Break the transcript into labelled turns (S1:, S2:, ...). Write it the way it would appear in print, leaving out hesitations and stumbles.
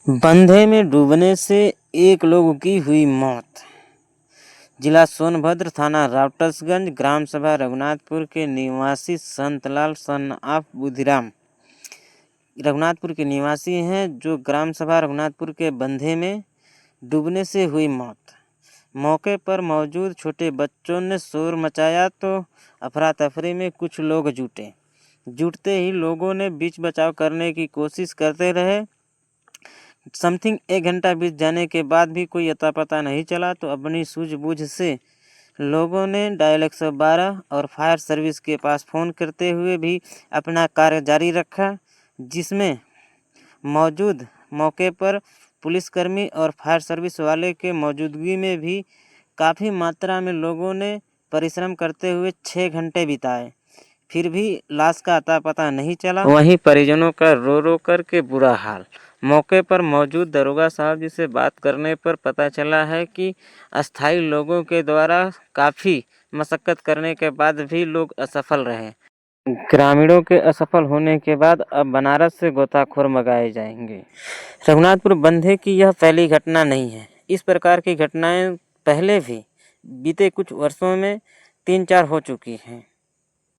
S1: बंधे में डूबने से एक लोग की हुई मौत। जिला सोनभद्र, थाना रावटसगंज, ग्राम सभा रघुनाथपुर के निवासी संतलाल सन ऑफ बुधिराम रघुनाथपुर के निवासी हैं, जो ग्राम सभा रघुनाथपुर के बंधे में डूबने से हुई मौत। मौके पर मौजूद छोटे बच्चों ने शोर मचाया तो अफरा तफरी में कुछ लोग जुटते ही लोगों ने बीच बचाव करने की कोशिश करते रहे। समथिंग 1 घंटा बीत जाने के बाद भी कोई अता पता नहीं चला तो अपनी सूझबूझ से लोगों ने डायल 112 और फायर सर्विस के पास फ़ोन करते हुए भी अपना कार्य जारी रखा, जिसमें मौजूद मौके पर पुलिसकर्मी और फायर सर्विस वाले के मौजूदगी में भी काफ़ी मात्रा में लोगों ने परिश्रम करते हुए 6 घंटे बिताए, फिर भी लाश का अता पता नहीं चला। वहीं परिजनों का रो रो कर के बुरा हाल। मौके पर मौजूद दरोगा साहब जी से बात करने पर पता चला है कि अस्थायी लोगों के द्वारा काफ़ी मशक्कत करने के बाद भी लोग असफल रहे। ग्रामीणों के असफल होने के बाद अब बनारस से गोताखोर मंगाए जाएंगे। रघुनाथपुर बंधे की यह पहली घटना नहीं है। इस प्रकार की घटनाएं पहले भी बीते कुछ वर्षों में 3-4 हो चुकी हैं।